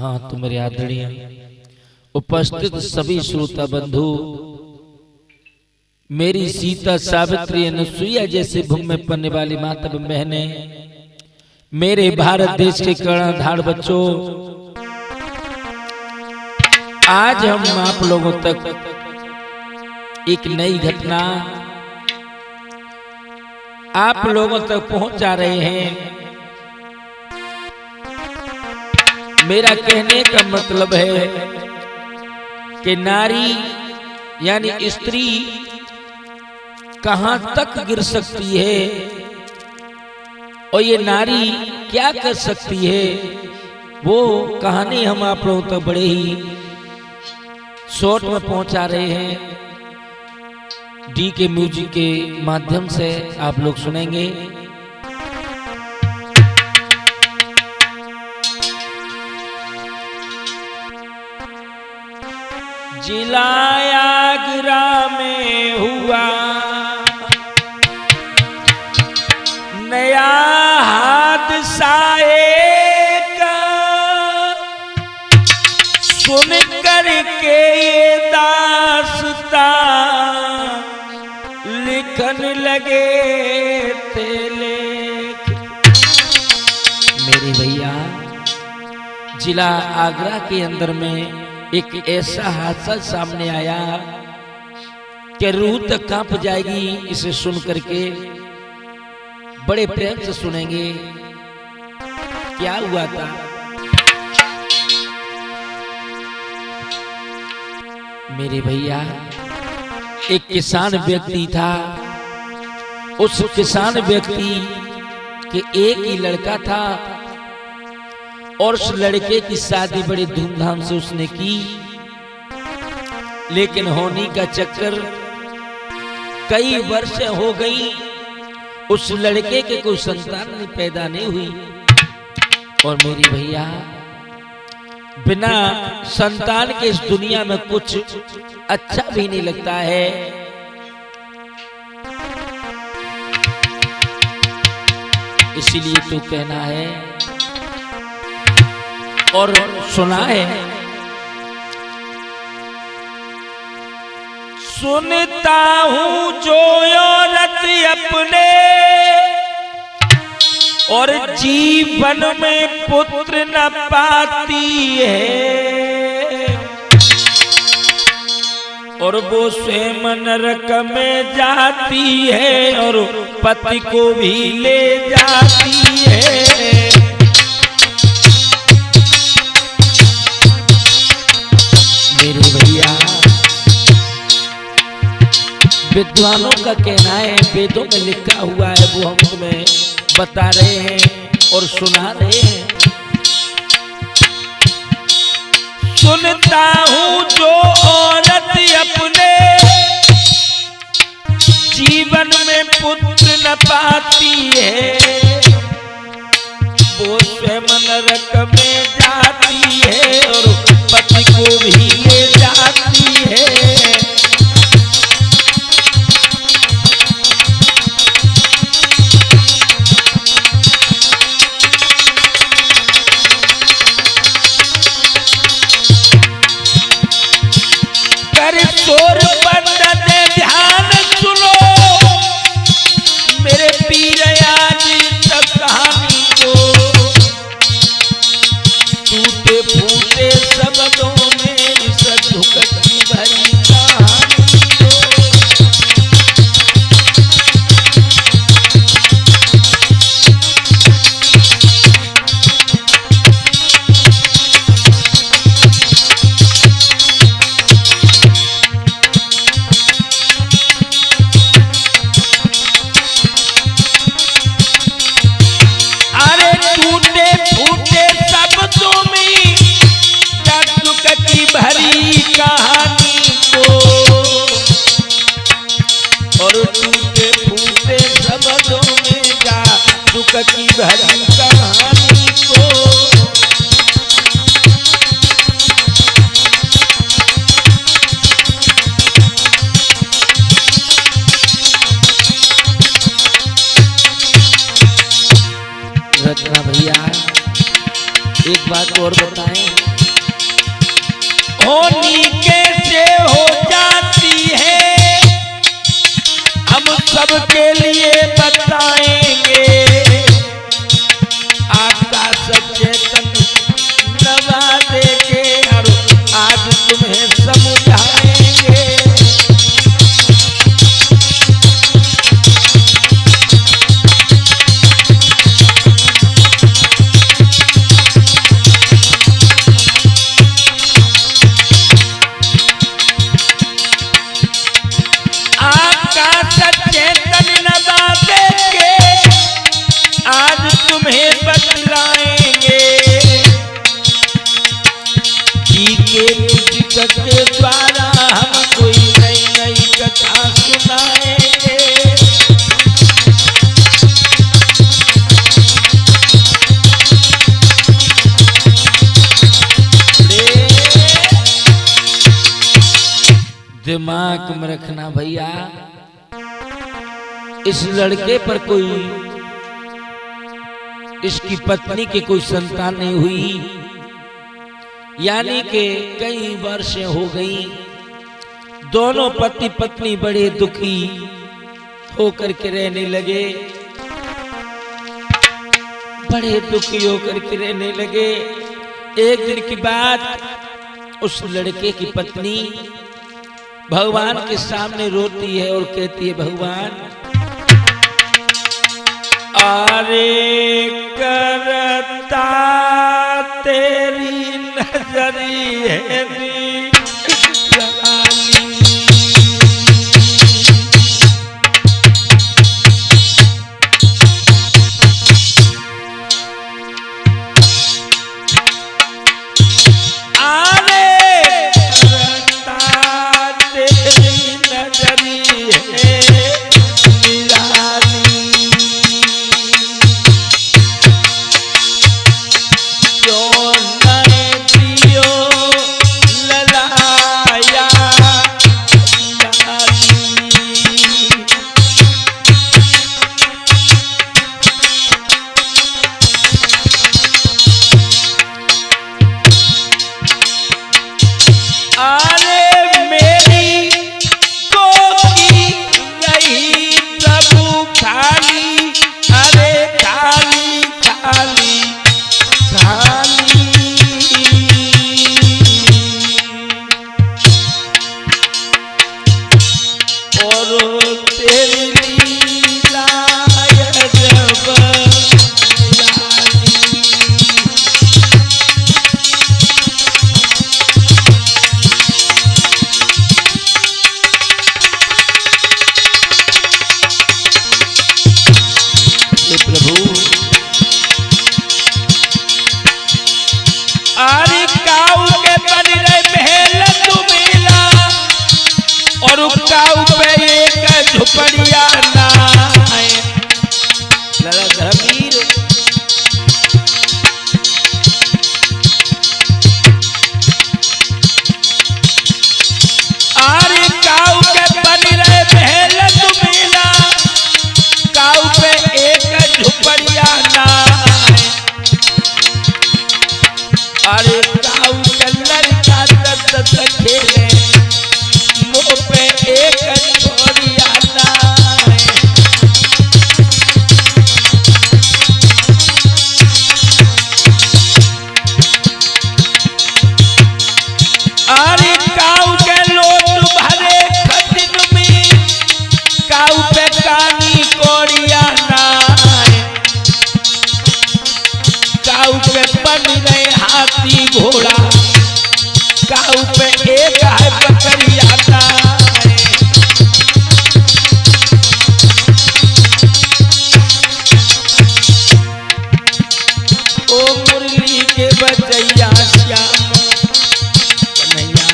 हाँ तो मेरे आदरणीय उपस्थित सभी श्रोता बंधु, मेरी सीता सावित्री अनुसुईया जैसे भूमि में पलने वाली माता बहने, मेरे भारत देश के कर्णधार बच्चों, आज हम आप लोगों तक एक नई घटना आप लोगों तक पहुंचा रहे हैं। मेरा कहने का मतलब है कि नारी यानी स्त्री कहां तक गिर सकती है और ये नारी क्या कर सकती है, वो कहानी हम आप लोगों तक बड़े ही शॉर्ट में पहुंचा रहे हैं। डी के म्यूजिक के माध्यम से आप लोग सुनेंगे। जिला आगरा में हुआ नया हादसा का, सुन कर के ये दास्तां लिखन लगे थे लेख। मेरे भैया, जिला आगरा के अंदर में एक ऐसा हादसा सामने आया कि रूह तक कांप जाएगी। इसे सुन करके बड़े प्रेम से सुनेंगे क्या हुआ था। मेरे भैया, एक किसान व्यक्ति था। उस किसान व्यक्ति के एक ही लड़का था और उस लड़के की शादी बड़ी धूमधाम से उसने की, लेकिन होने का चक्कर कई वर्ष हो गई, उस लड़के के कोई संतान पैदा नहीं हुई। और मेरी भैया, बिना संतान के इस दुनिया में कुछ अच्छा भी नहीं लगता है। इसीलिए तो कहना है और सुना है, सुनता हूं जो औरत अपने और जीवन में पुत्र न पाती है, और वो स्वयं नरक में जाती है और पति को भी ले जाती है। मेरे भैया, विद्वानों का कहना है, वेदों में लिखा हुआ है, वो हम तुम्हें बता रहे हैं और सुना रहे हैं। सुनता हूं जो औरत अपने जीवन में पुत्र न पाती है, वो स्वयं नरक में जाती है और पति को भी ले जाती है। कर शोर बंद दे, ध्यान सुनो मेरे पीर आज तक कहानी को, टूटे फूटे शब्दों में इस दुखती भरी कहानी को। अरे टूटे फूटे शब्दों में दुखती भरी कहानी को, और टूटे फूटे शब्दों में दुखती भरी कहानी को। रचना भैया, एक बात और बताएं, होनी कैसे हो जाती है, हम सबके लिए बताएंगे। आकाश चेतन नवाजे के और आज तुम्हें समझाएंगे। आकाश चेतन नवाजे के आज तुम्हें बतलाएंगे। जी के मुझ के द्वारा हम कोई नई नई कथा सुनाएंगे। दिमाग में रखना भैया, इस लड़के पर कोई, इसकी पत्नी की कोई संतान नहीं हुई, यानी कि कई वर्ष हो गई। दोनों पति पत्नी बड़े दुखी होकर के रहने लगे, बड़े दुखी होकर के रहने लगे। एक दिन की बात, उस लड़के की पत्नी भगवान के सामने रोती है और कहती है, भगवान अरे करता तेरी नजरी है झुपड़िया ना धर्मवीर। आरे काऊ के बनी रहे महल दुमिला, काऊ पे एक झुपड़िया ना। अरे काऊ के लड़का दस खेले, मुँह पे एक छोड़िया ना। अरे काऊ के लोट भरे खटिन में, काऊ पे कानी कोड़िया ना। काऊ पे बन गए हाथी घोड़ा, काऊ पे एक है बकरिया ना। ओ मुरली के बजैया श्याम कन्हैया,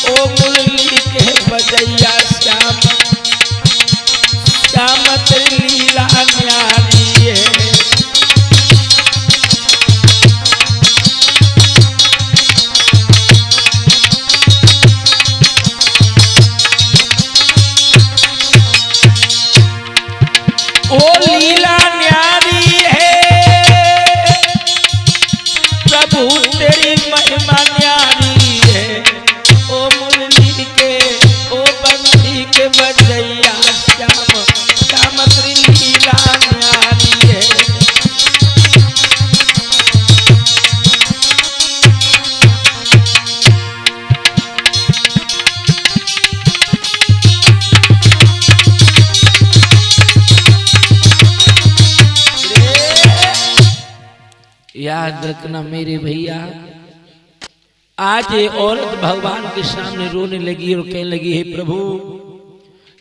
ओ मुरली के बजैया श्याम, श्याम तेरी लीला न्यारी है। याद रखना मेरे भैया, आज ये औरत भगवान के सामने रोने लगी और कहने लगी, हे प्रभु,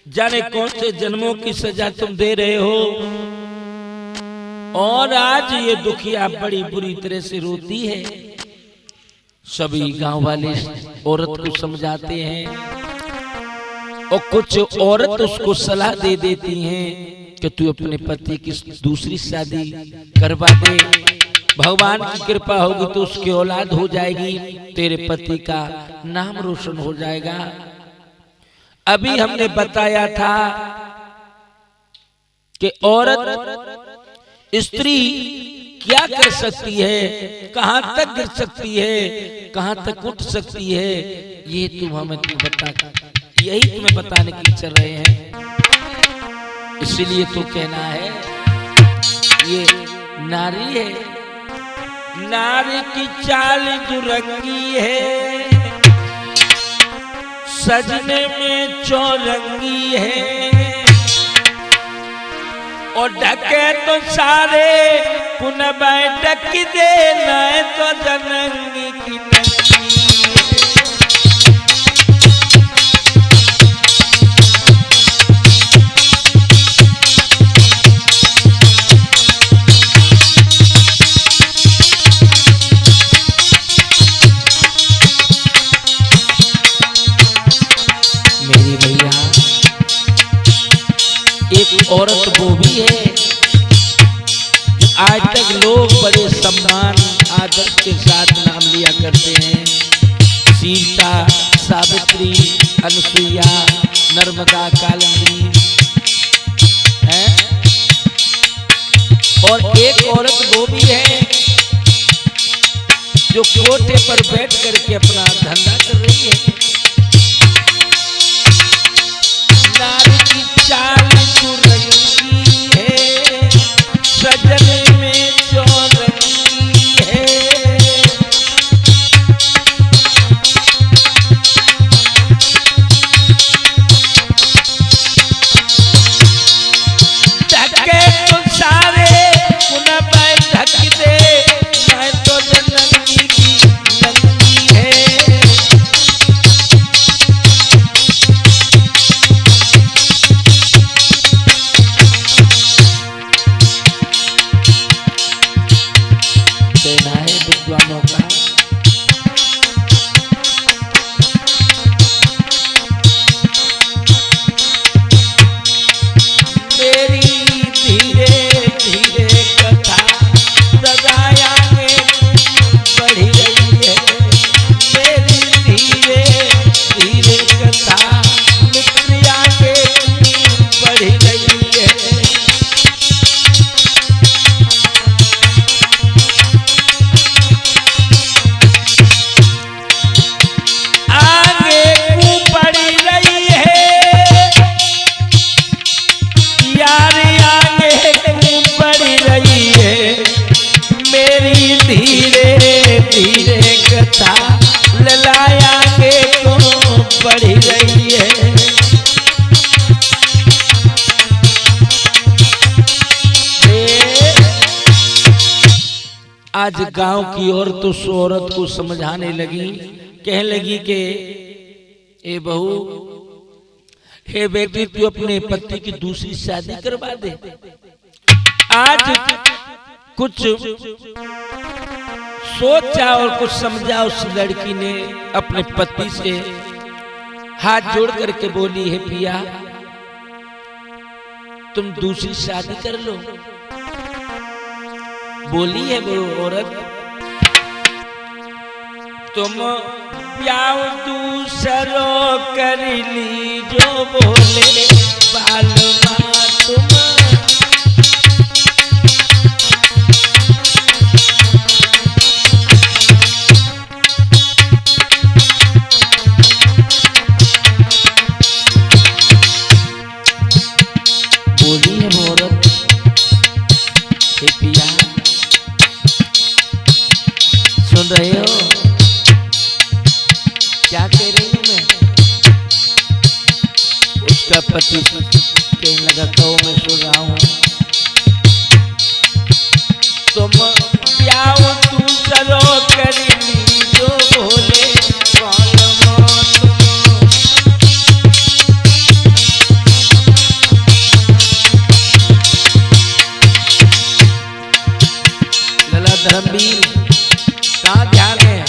जाने कौन से जन्मों की सजा तुम दे रहे हो, और आज ये दुखिया बड़ी बुरी तरह से रोती है। सभी गांव वाले औरत को समझाते हैं और कुछ औरत उसको सलाह दे देती हैं कि तू अपने पति की दूसरी शादी करवा दे, भगवान की कृपा होगी तो उसकी औलाद हो जाएगी, तेरे पति का नाम रोशन हो जाएगा। अभी हमने बताया था कि औरत स्त्री क्या कर सकती है, कहां तक गिर सकती है, कहां तक उठ सकती है, ये तुम हमें यही तुम्हें बताने के लिए चल रहे हैं। इसलिए तो कहना है ये नारी है, नारी की चाल दुरंगी है, सजने में चौरंगी है, और ढके तो सारे पुनः ढक दे, न तो जनंगी की नंगी। मेरी भैया, एक औरत वो भी है आज तक लोग बड़े सम्मान आदर के साथ नाम लिया करते हैं, सीता, सावित्री, अनुसुईया, नर्मदा, कालिंदी है। और एक औरत वो भी है जो कोठे पर बैठ करके अपना धंधा कर रही है। नारी की चाल दुरंगी है, सजने में चौरंगी है, ढके तो सारे पुनः ढक दे, मैं तो जनंगी की नंगी है। कहना है विद्वानों का, मेरी धीरे धीरे कथा सदाया में बढ़ी रही है, मेरी धीरे धीरे कथा मित्रिया के बढ़ी रही है। धीरे धीरे कथा ललाया के को बढ़ी रही है। आज गांव की औरत उस औरत को समझाने लगी, कहने लगी कि ए बहू, हे बेटी, तू अपने पति की दूसरी शादी करवा दे। आज कुछ सोचा और कुछ समझा उस लड़की ने, अपने पति से हाथ जोड़ करके बोली, है पिया, तुम दूसरी शादी कर लो। बोली है वो औरत, तुम ब्याह दूसरो कर ली, जो बोले बालमा तुम रहे हो, क्या कह रही हूं मैं? उसका पति कहने लगा, कहो मैं सुन रहा हूं, तुम ब्याह धर्मवीर कहाँ ध्यान है?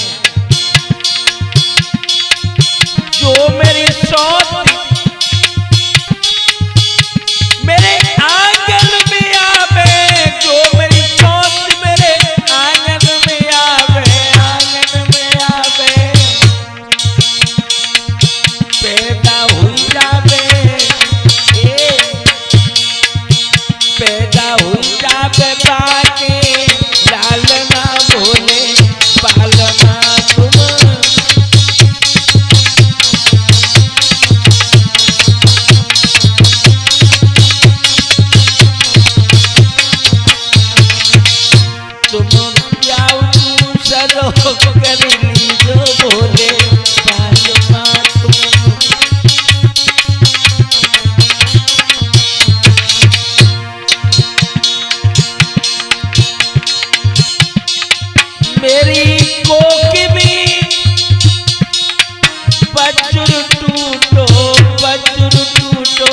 जो मेरी सोच मेरे आंगन में आवे, जो मेरी सोच मेरे आंगन में आवे, आंगन में आवे, पैदा हुई जावे, पैदा हुई जावे बाके लालना भोले पालना तुम। कर लीजो भोले पालना तुम। मेरी कोक में बजुर टूटो, बजुर टूटो,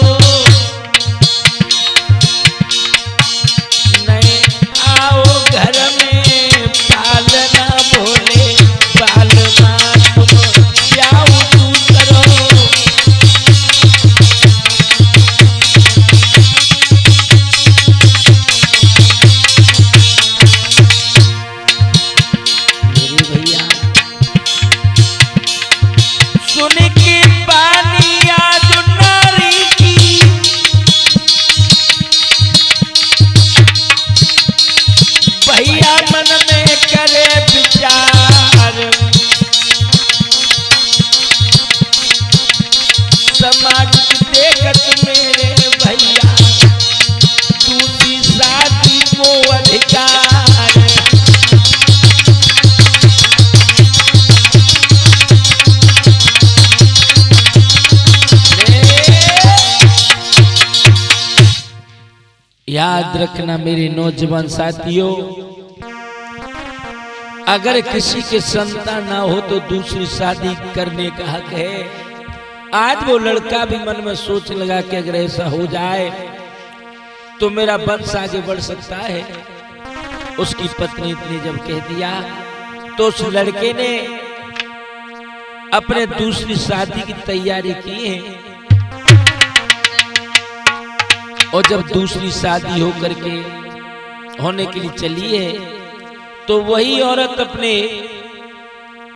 नहीं आओ घर में पालना भोले पालना तुम। जाओ तू करो मेरे भैया सुन के पानी आज नारी की, भैया मन में करे विचार, समाज देखत मेरे भैया दूसरी शादी को अधिकार। याद रखना मेरे नौजवान साथियों, अगर किसी के संतान ना हो तो दूसरी शादी करने का हक है। आज वो लड़का भी मन में सोच लगा कि अगर ऐसा हो जाए तो मेरा वंश आगे बढ़ सकता है। उसकी पत्नी ने जब कह दिया तो उस लड़के ने अपने दूसरी शादी की तैयारी की है। और जब दूसरी शादी होकर के होने के लिए चली है तो वही औरत अपने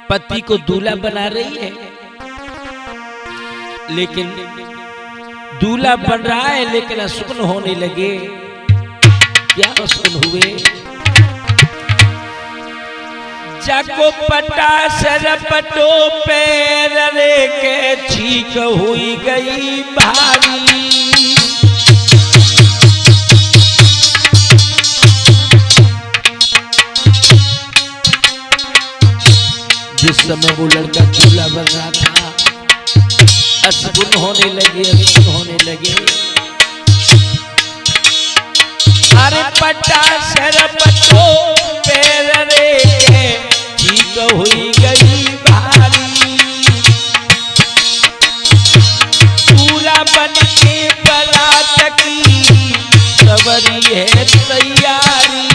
पति को दूल्हा बना रही है, लेकिन दूल्हा बन रहा है लेकिन अशुभ होने लगे। क्या अशुभ हुए? जाको पटा सरपटो पैर रे के छीक हुई गई भारी। जिस समय वो लड़का दूल्हा बन रहा था अशुभ होने लगे, अशुभ होने लगे। अरे पटा सरपटो पैर रे ठीक हुई गई भारी। पूरा बन के बारात की सवरी है तैयारी।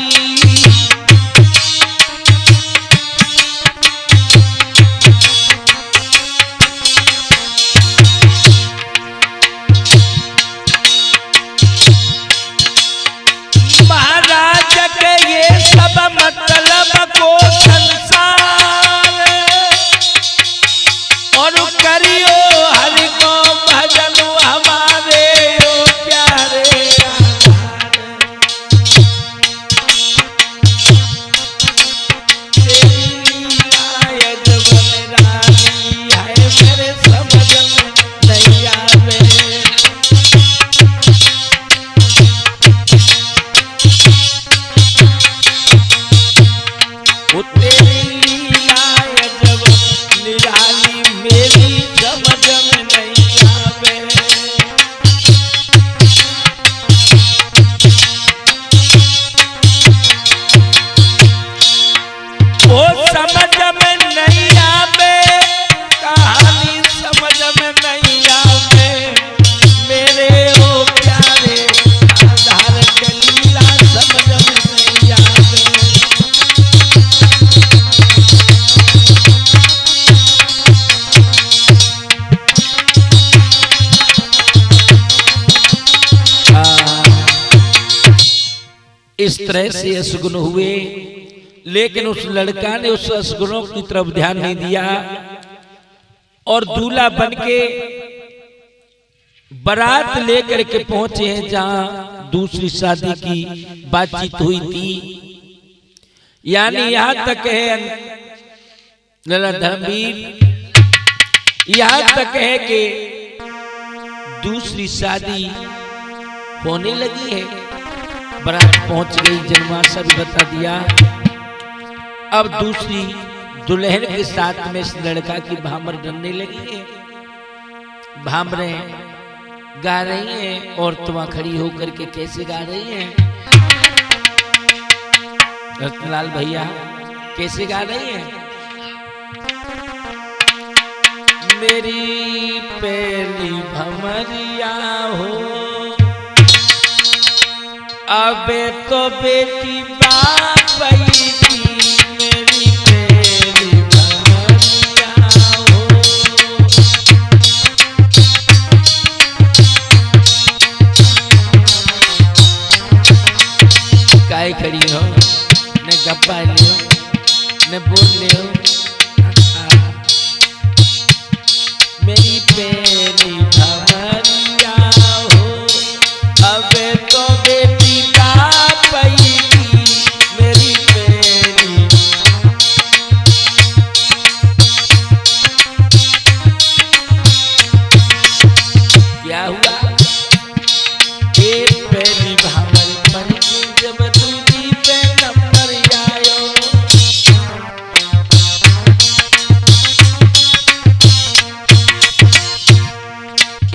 मतलब को संसार और करियो हरि को भजन हमारे ओ प्यारे तेरी लीला जवन रानी है मेरे समझ में नहीं आवे। इस तरह से असगुन हुए, लेकिन उस लड़का ने उस असगुनों की तरफ ध्यान नहीं दिया और दूल्हा बनके बारात लेकर के पहुंचे हैं जहां दूसरी शादी की बातचीत हुई थी। यानी यहां तक है धर्मवीर, यहां तक है कि दूसरी शादी होने लगी है, बारात पहुंच गई, जन्माशा भी बता दिया। अब दूसरी दुल्हन के साथ में इस लड़का की भामर डरने लगी है। भामरें गा रही हैं और तुम खड़ी होकर के कैसे गा रही हैं? रत्नलाल भैया कैसे गा रही हैं? मेरी पहली भमरिया हो, अबे तो बेटी बाप की, मेरी पहली भमरिया हो। काय खड़ी हो, न गप्पा ले हो, न बोल ले हो। मेरी पहली भमरिया हो, अबे तो बेटी बाप की, मेरी पहली। क्या हुआ? एक पहली भामर पर जब दूजी पे नंबर आयो,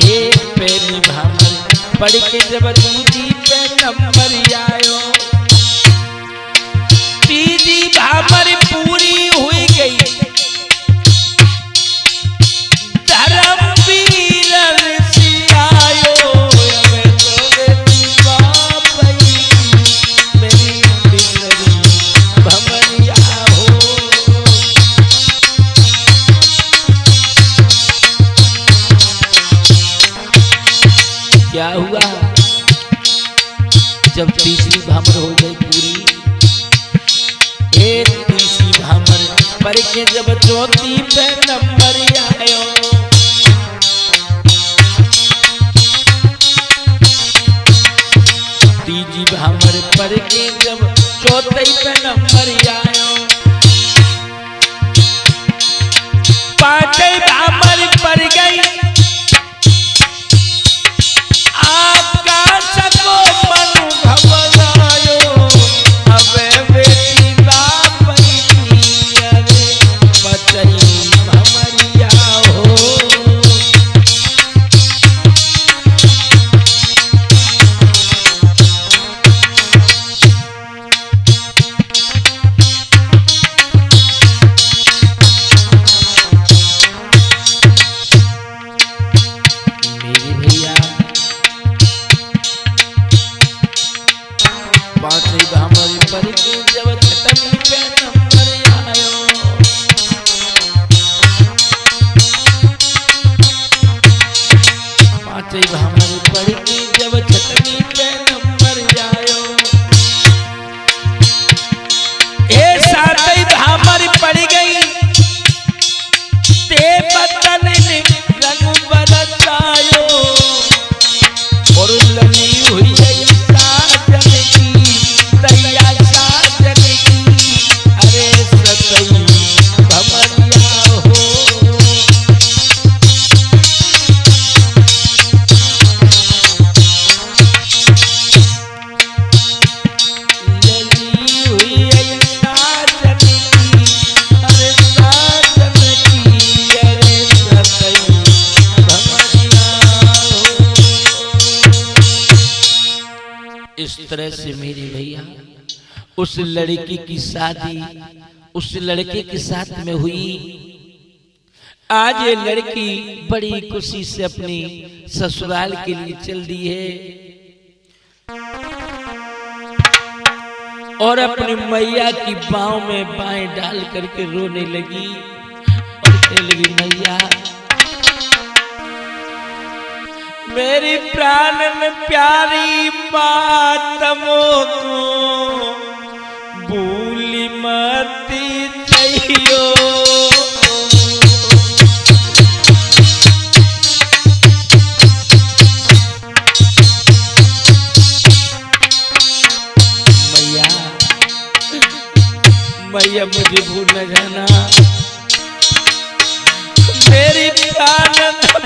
एक पहली भामर पढ़ के जब दूजी पे नंबर आयो, तीजी भामर पूरी हुई गई, धर्मवीर सियायो। अब तो बेटी बाप की, मेरी तीसरी भमरिया हो। क्या हुआ? जब तीसरी भामर हो गई पूरी, एक तीसरी भामर पर के जब चौथी पे नंबर आयो, तीजी भामर पर के जब चौथी पे नंबर आयो, पांचवी भामर पर गई, आपका सको मन घबरायो। अबे बेटी बाप की, अरे बचई भमरिया हो। मेरे भैया पांचवी भामर पर के जब छठवीं पे नंबर आयो, पांचवी भामर पर के जब छठवीं पे नंबर आयो, ए सातवीं भामर पड़ गई, ते बदन ने रंग बरसायो, और लगी हुई है साजन की, दैया साजन की, अरे सतई भमरिया हो। लगी हुई है साजन की, अरे साजन की, अरे सतई भमरिया हो। इस तरह से मेरे भैया उस लड़की की शादी उस लड़के के साथ में हुई। आज ये लड़की बड़ी खुशी से अपनी ससुराल के लिए चल दी है और अपनी मैया की बाहों में बाएं डाल करके रोने लगी और कहने लगी, मैया मेरी प्राण में प्यारी बात मोको भूली मती चाहियो। मैया मुझे भूल न जाना, मेरी प्राण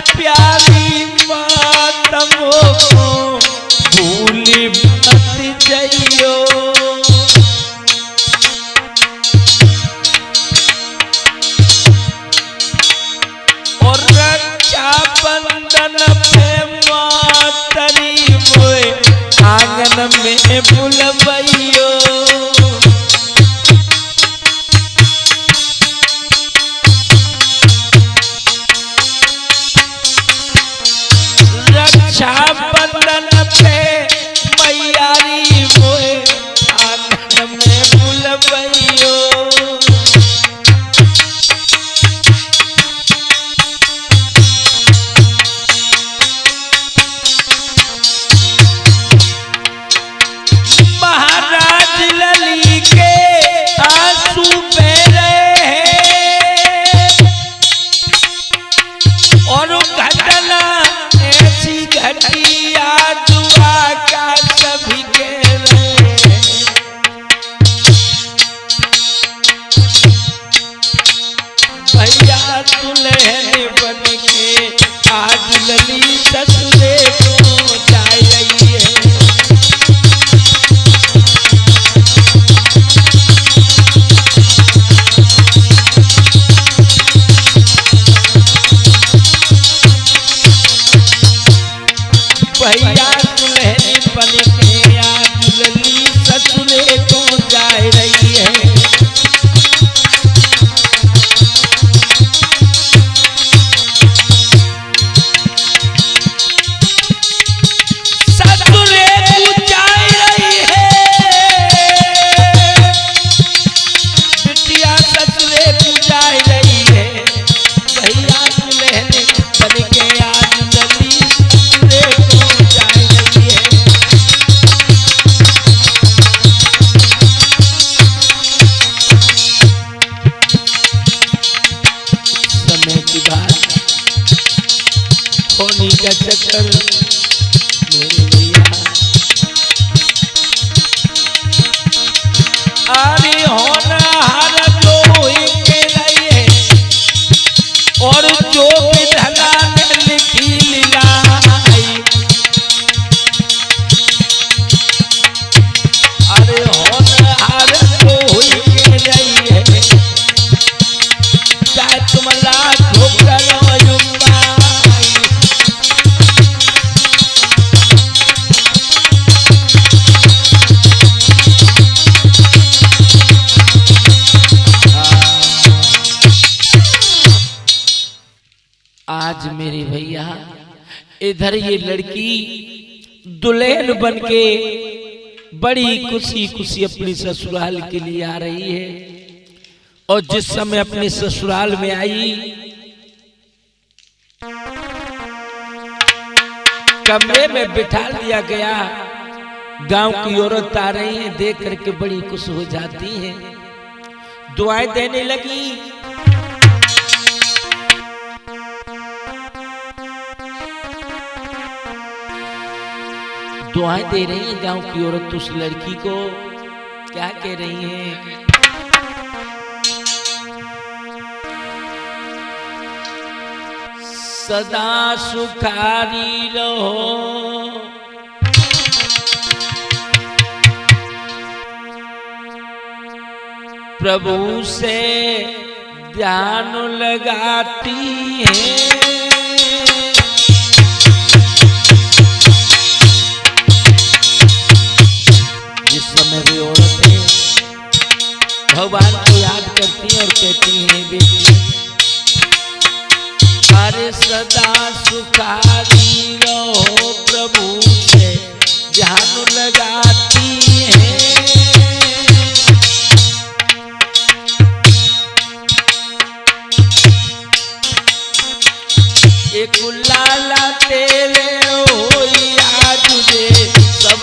प्यारी बात मोको भूली मत जाइयो। और रक्षा बंधन पे मातरी मोए आंगन में बुलवइयो। बंधन पे मैयारी मोए आंगन में बुलवइयो। महाराज लली के आंसू बह रहे हैं और घटना ऐसी घटी दुआ का सभी कह रहे हैं। भैया दुल्हन बन के आज लली ससुरे को जा रही है। भैया दुल्हन बन के आज लली ससुरे को जा रही है। ससुरे को जा रही है, बिटिया ससुरे को जा रही है। भैया दुल्हन बन के आज लली ससुरे को जा रही है। समय की बात होने का चक्कर मेरे भैया अरे होना हर जो के नहीं है और जो विधना ने लिखी लीलाई। अरे होना हर जो के नहीं है, चाहे तुम लाख ठोकर आज मेरे भैया इधर ये लड़की दुल्हन बन के बड़ी खुशी खुशी अपने ससुराल के लिए आ रही है। और जिस समय अपने ससुराल में आई, कमरे में बिठा दिया गया। गांव की औरत आ रही है, देख करके बड़ी खुश हो जाती है, दुआएं देने लगी। दुआएं दे रही है गांव की औरत उस लड़की को। क्या कह रही है? सदा सुखारी रहो, प्रभु से ध्यान लगाती है। जिस समय भी औरतें भगवान को याद करती हैं और कहती हैं बेटी अरे सदा सुखारी रहो, प्रभु से ध्यान लगाती है। एक लाला तेरे हो आज दे सब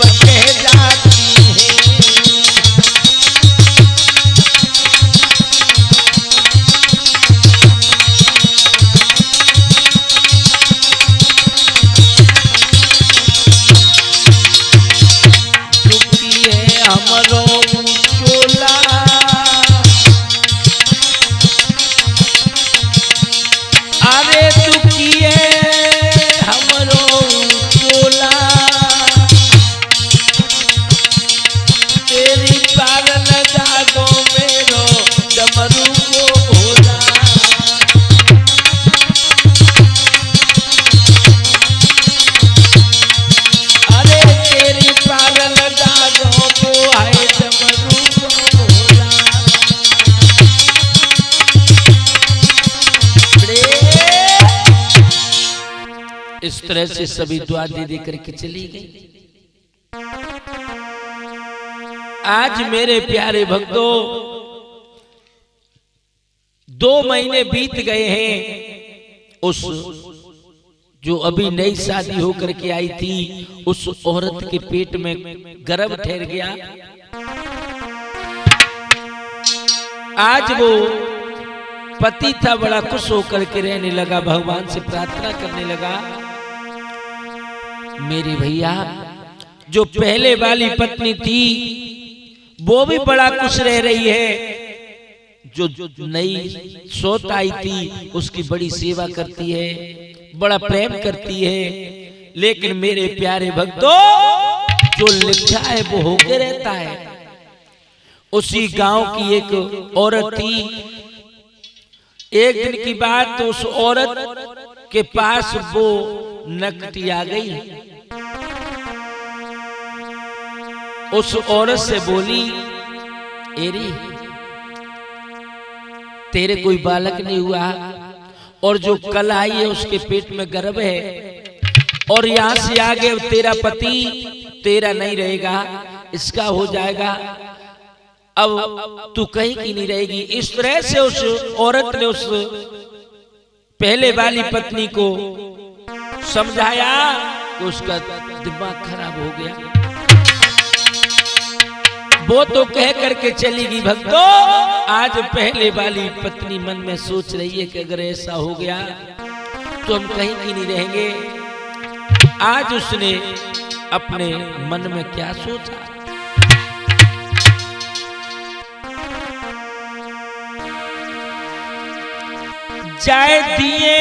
तरह से सभी दुआ दे दे करके चली गई। आज मेरे प्यारे भक्तों 2 महीने बीत गए हैं। उस जो अभी नई शादी होकर के आई थी उस औरत के पेट में गर्भ ठहर गया। आज वो पति था, बड़ा खुश होकर के रहने लगा, भगवान से प्रार्थना करने लगा। मेरे भैया जो पहले वाली पत्नी थी वो भी बड़ा खुश रह रही है, जो नई सौत आई थी उसकी बड़ी सेवा करती है, बड़ा प्रेम करती है। लेकिन मेरे प्यारे भक्तों जो लिखा है वो होके रहता है। उसी गांव की एक औरत थी। एक दिन की बात, तो उस औरत के पास वो नकटी आ गई। उस औरत से बोली, एरी तेरे कोई बालक नहीं हुआ और जो कल आई है उसके पेट में गर्भ है, और यहां से आगे तेरा पति तेरा नहीं रहेगा, इसका हो जाएगा, अब तू कहीं की नहीं रहेगी। इस तरह से उस औरत ने उस पहले वाली पत्नी को समझाया कि उसका दिमाग खराब हो गया। वो तो कह करके चली गई। भक्तों आज पहले वाली पत्नी मन में सोच रही है कि अगर ऐसा हो गया तो हम कहीं की नहीं रहेंगे। आज उसने अपने मन में क्या सोचा, जाए दिए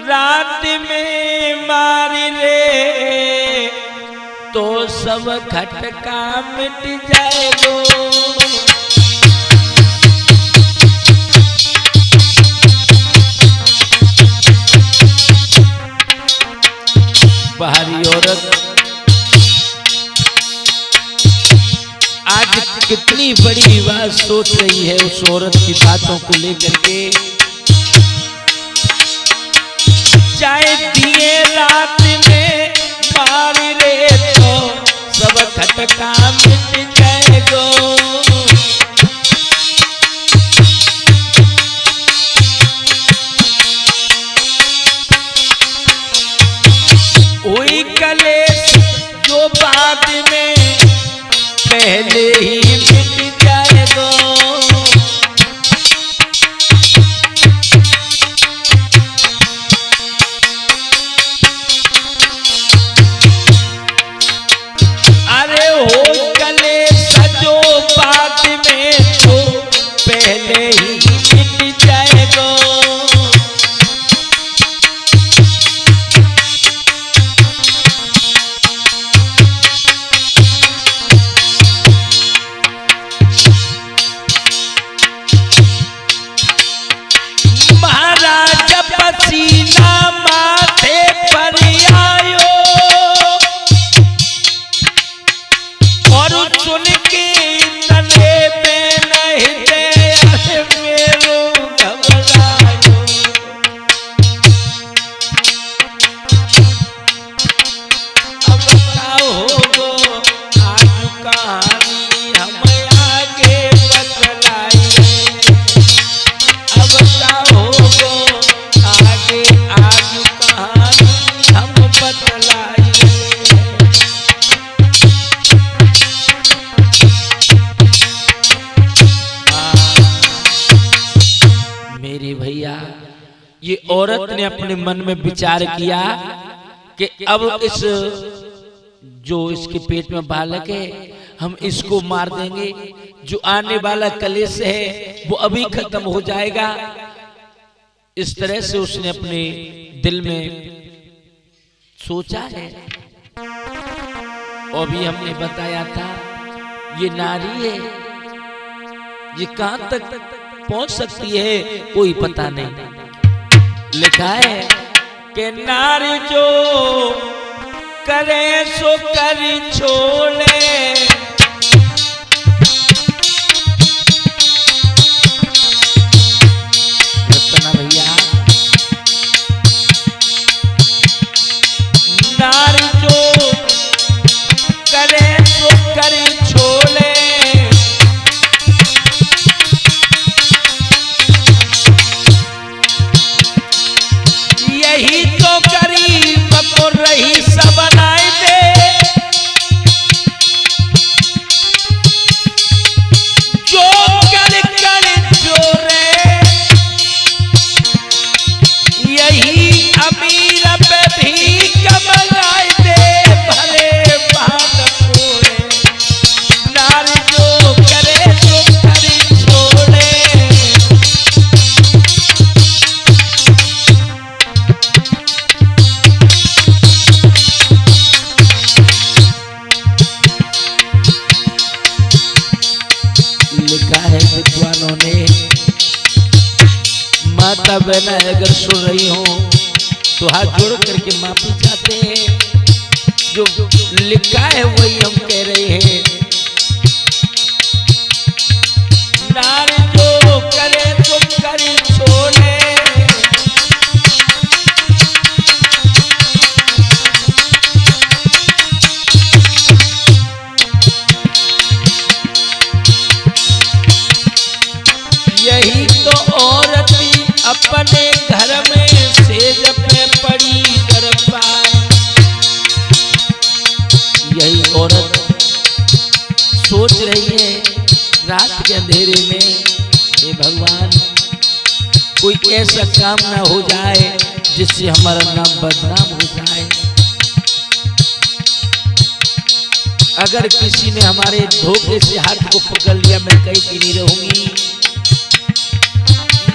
रात में मार ले तो सब खटका मिट जाएगो। बाहरी औरत आज कितनी बड़ी बात सोच रही है उस औरत की बातों को लेकर के। चाहे दिए रात में मार रे तो सब खटका मिट जाएगो। वही कलेश जो बाद में पहले ही मिट जाएगो। अरे हो कलेश जो बाद में तो पहले ही मिट जाएगो। महाराज पसीना माथे पर आयो और सुन के तले में नहीं दे मेरो घबरायो। अब क्या होगो आज कहानी हम आगे बतलाइए। अब क्या होगो आगे आज कहानी हम बतलाइए। मेरे भैया ये औरत ने अपने मन में विचार किया कि अब इस जो इसके पेट में बालक है हम इसको मार देंगे, जो आने वाला कलेश है वो अभी खत्म हो जाएगा। इस तरह से उसने अपने दिल में सोचा है। और भी हमने बताया था ये नारी है, ये कहां तक पहुंच सकती है कोई पता नहीं। लिखा है कि नारी जो करे सो कर छोड़े, रत्ना भैया विद्वानों ने। माता बहना अगर सुन रही हो तो हाथ जोड़ करके माफी चाहते हैं। जो लिखा है वही हम कह रहे हैं। नारी जो करे तो करी छोड़े, यही तो औरत अपने घर में सेज पे पड़ी कर पाए। यही औरत सोच रही है रात के अंधेरे में, हे भगवान कोई ऐसा काम ना हो जाए जिससे हमारा नाम बदनाम हो जाए। अगर किसी ने हमारे धोखे से हाथ को पकड़ लिया मैं कहीं की नहीं रहूंगी।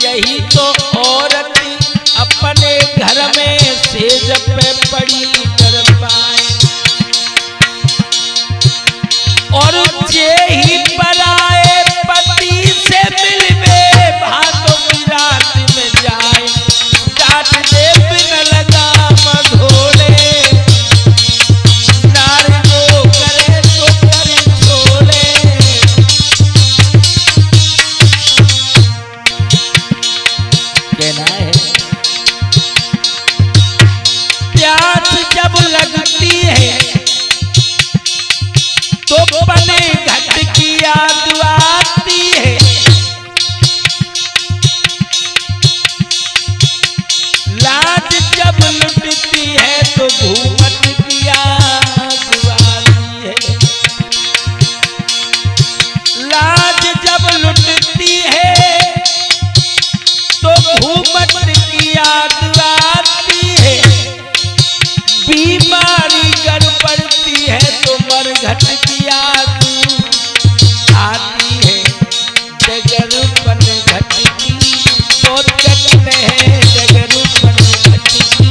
यही तो औरत अपने घर में सेज पे पड़ी कर पाए। और जे ही पराए पति से मिलवे भादों की रात में जाए। डांट दे बिन लगाम घोड़े, नारी जो करे तो करे छोड़े। कहना है प्यास जब लगती है तो बने घट की याद आती है। लाज जब लुटती है तो घूमट की याद आती है। लाज जब लुटती है तो घूमट की याद आती है। बीमारी गर पड़ती है तो मरघट की याद आती है। डगरूपन घट की बहुत कठिन है। डगरूपन घट की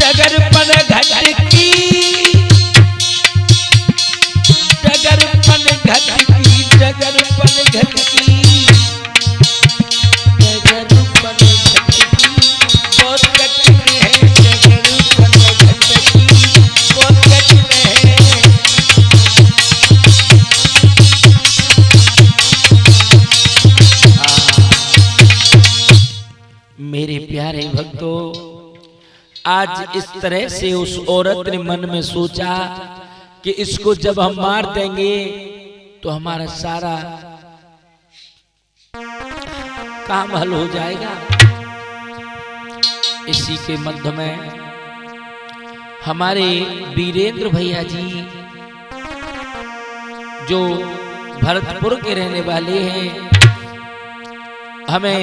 डगरपन घट की डगरपन घट की डगरपन घट की मेरे प्यारे भक्तों, आज इस तरह से उस औरत ने मन में सोचा कि इसको जब हम मार देंगे तो हमारा सारा काम हल हो जाएगा। इसी के मध्य में हमारे वीरेंद्र भैया जी जो भरतपुर के रहने वाले हैं, हमें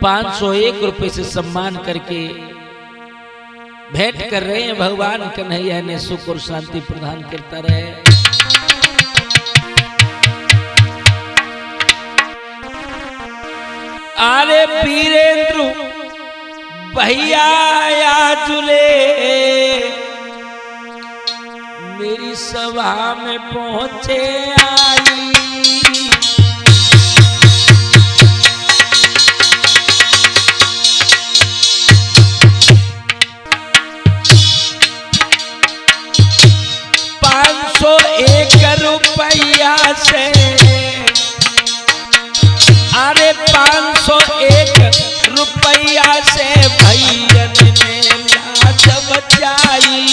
501 रुपए से सम्मान करके भेंट कर रहे हैं। भगवान कन्हैया ने सुख और शांति प्रदान करता रहे। अरे वीरेंद्र भैया जुले मेरी सभा में पहुंचे आई। 501 रुपया से, अरे 501 रुपया से भैया ने लाज बचाई।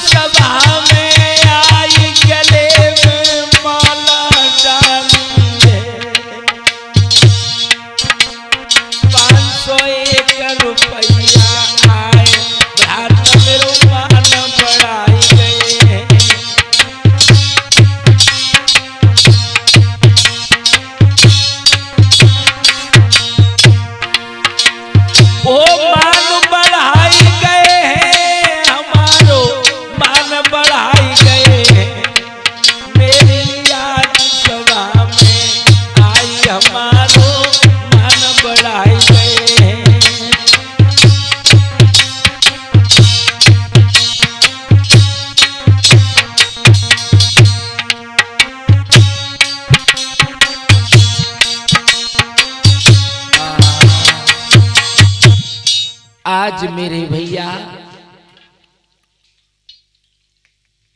सभा में आई आज मेरे भैया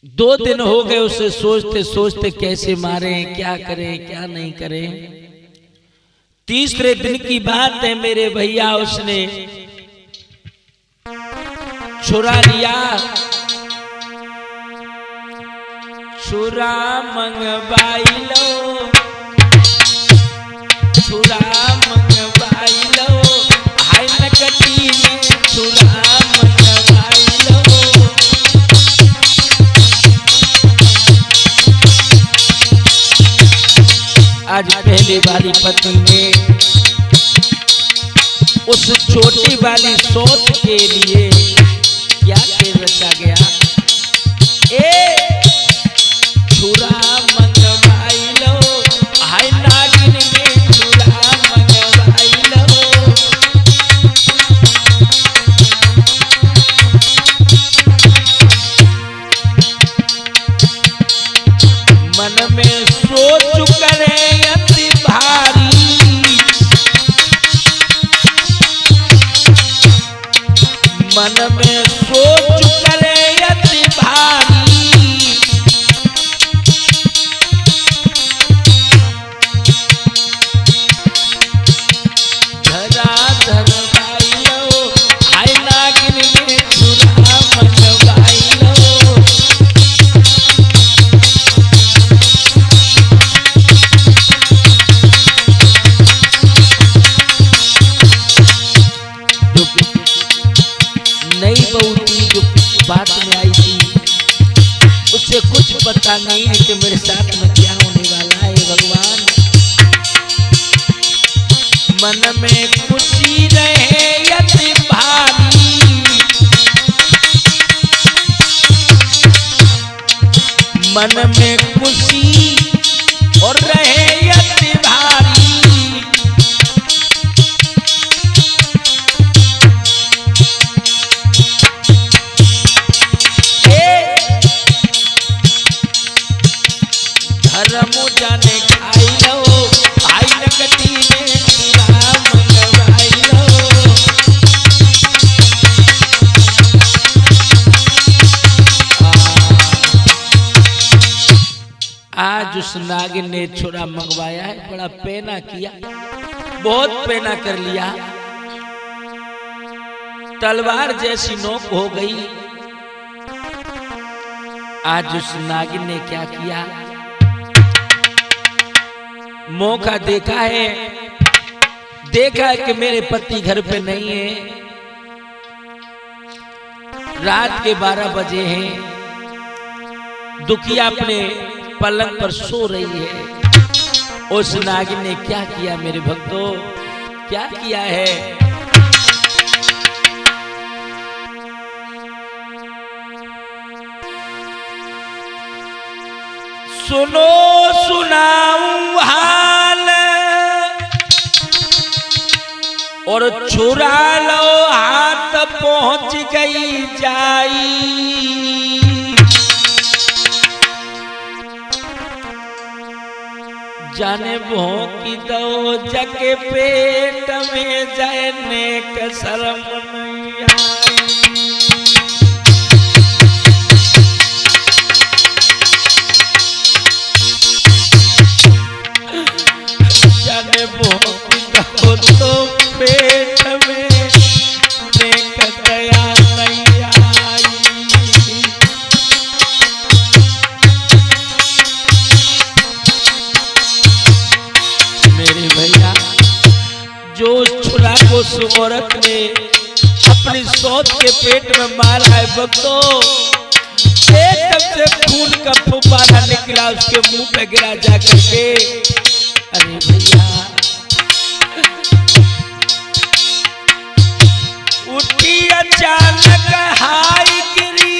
2 दिन हो गए उसे सोचते सोचते कैसे मारे, क्या करें क्या नहीं करें। तीसरे दिन की बात है मेरे भैया, उसने छुरा लिया, छुरा मंगवाई लो, छुरा मंगवाई लो, हाय नकटी में छुरा मंगवाई लो। आज पहले वाली पत्नी ने उस छोटी वाली सोच के लिए क्या खेल रचा गया, छुरा मंगवाई लो, हाय नागिन में छुरा मंगवाई लो। मन में सोच करे अति भारी, मन में सोच करे अति भारी, धरा धरवाई लो, हाय नागिन में छुरा मंगवाई लो। नई बहू थी जो बात में आई थी, उससे कुछ पता नहीं है कि मेरे साथ में क्या होने वाला है। भगवान मन में खुशी रहे यति भारी, मन में खुशी और रहे यति भारी। धर्म जाने खाई लो, हाय नकटी में छुरा मंगवाई लो। आज उस नागिन ने छुरा मंगवाया है, बड़ा पेना किया, बहुत पेना कर लिया, तलवार जैसी नोक हो गई। आज उस नागिन ने क्या किया, मौका देखा है, देखा है कि मेरे पति घर पे नहीं है, रात के 12 बजे हैं, दुखिया अपने पलंग पर सो रही है। उस नागिन ने क्या किया मेरे भक्तों, क्या किया है, सुनो सुनाऊं हाल और छुरा लो हाथ पहुंच गई जाई। जाने भोंकी दो जके पेट में जाने का शर्म नहीं आई। जाने भोंकी दो तो पेट में देख दया नहीं आई। मेरे भैया जो छुरा को उस औरत ने अपनी सौत के पेट में मारा है भक्तों, एकदम से खून का फुब्बारा निकला उसके मुंह पे गिरा जा करके। अरे भैया उठी अचानक हाई गिरी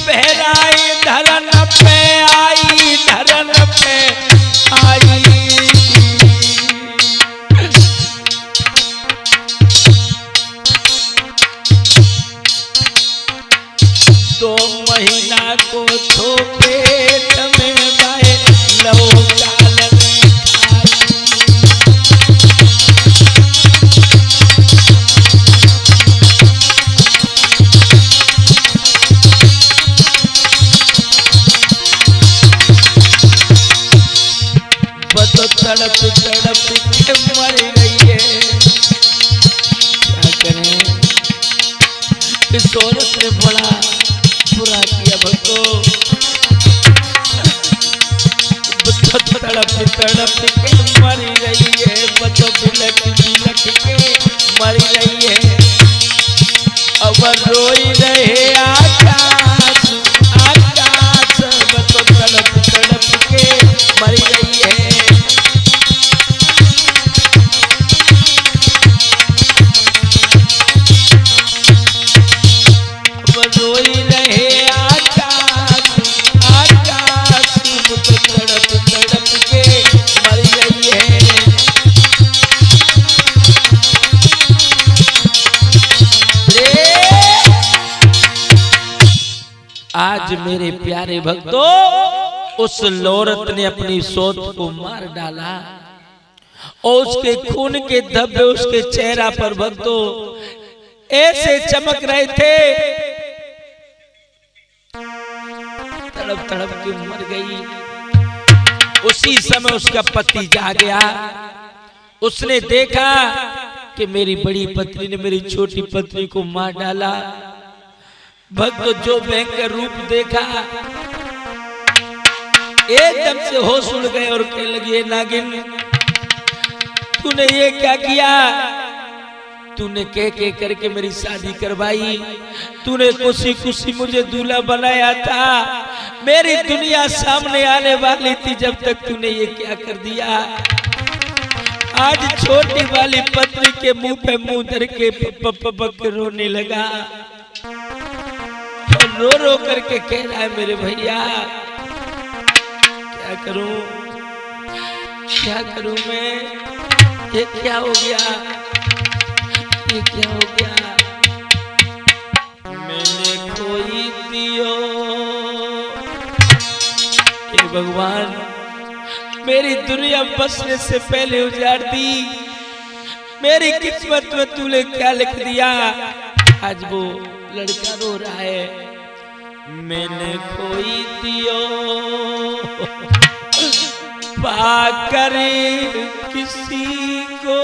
बहराई धरन पे आई, धरन पे आई। दो महीना को तो पेट में गए लो काल में खाई। तड़प तड़प के मर रही है। क्या करें, इस औरत ने बड़ा बुरा किया भक्तों। तड़प तड़प के मर रही है, बच्चों बिलख बिलख के मर रही है। अब रोई रहे आकाश आकाश, बच्चों तड़प तड़प के मर रही है। अब रोई रहे आकाश आकाश, बच्चों तड़प तड़प के मर रही है। आज मेरे प्यारे भक्तों, उस औरत ने अपनी सोच को मार डाला और उसके खून के धब्बे उसके चेहरा पर भक्तों ऐसे चमक रहे थे, तड़प तड़प के मर गई। उसी समय उसका पति जाग गया। उसने देखा कि मेरी बड़ी पत्नी ने मेरी छोटी पत्नी को मार डाला। भक्त जो भयंकर रूप देखा, एकदम से होश उड़ गए और कहने लगी, नागिन तूने ये क्या किया? तूने कह करके मेरी शादी करवाई, तूने खुशी खुशी मुझे दूल्हा बनाया था, मेरी दुनिया सामने आने वाली थी, जब तक तूने ये क्या कर दिया? आज छोटी वाली पत्नी के मुंह पे मुंह धर के पक रोने लगा। रो रो करके कह रहा है, मेरे भैया क्या करूं, क्या करूं मैं? ये क्या हो गया, ये क्या हो गया? मैंने खोई दियो, हे भगवान मेरी दुनिया बसने से पहले उजाड़ दी। मेरी किस्मत में तूने क्या लिख दिया? आज वो लड़का रो रहा है, मैंने खोई दियो पाकर किसी को,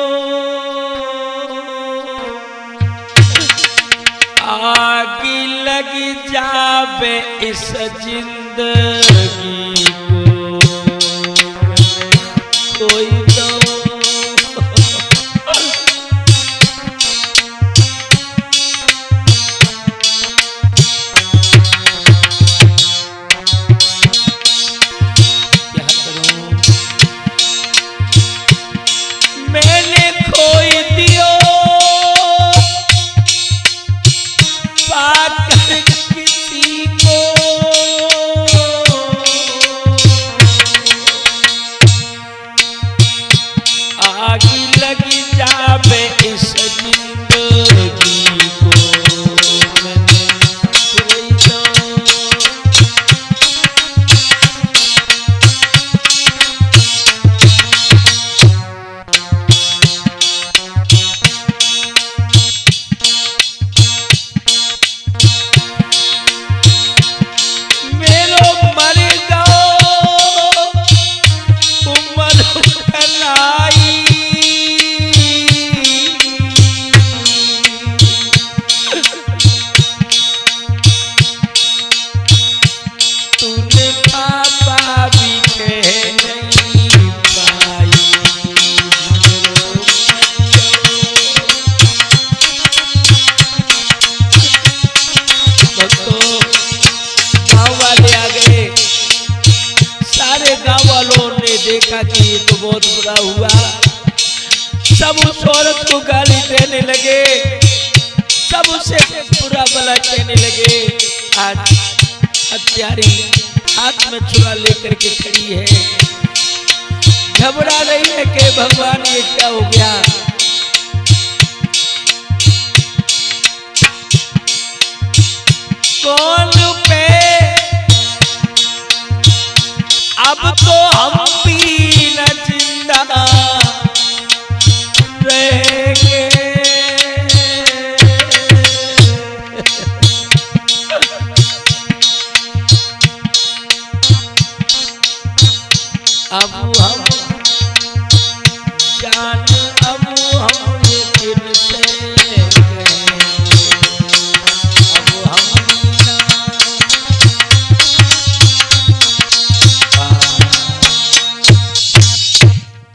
आग लग जावे इस जिंदगी को, कोई तो देखा कि ये तो बहुत बुरा हुआ। सब उस औरत को गाली देने लगे, सब उसे बुरा भला कहने लगे। आज हत्यारी हाथ में छुरा लेकर के खड़ी है, घबरा रही है कि भगवान ये क्या हो गया। कौन पे अब तो हम भी न जिंदा रहेंगे। अब हम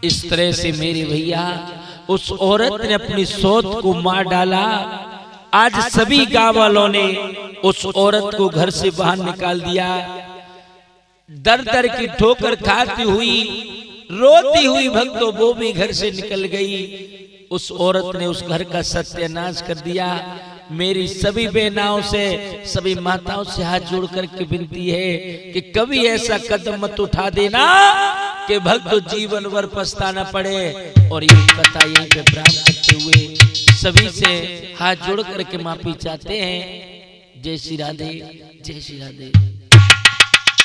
इस तरह से मेरे भैया उस औरत ने अपनी सौत को मार डाला। आज सभी गांव वालों ने उस औरत को घर से बाहर निकाल दिया। दर दर की ठोकर खाती हुई रोती हुई भक्तों वो भी घर से निकल गई। उस औरत ने उस घर का सत्यानाश कर दिया। मेरी सभी बहनाओं से, सभी माताओं से हाथ जोड़ करके विनती है कि कभी ऐसा कदम मत उठा देना कि भक्त जीवन भर पछताना पड़े। और ये कथा यहीं पे प्रारंभ करते हुए सभी से हाथ जोड़ करके माफी चाहते हैं। जय श्री राधे, जय श्री राधे।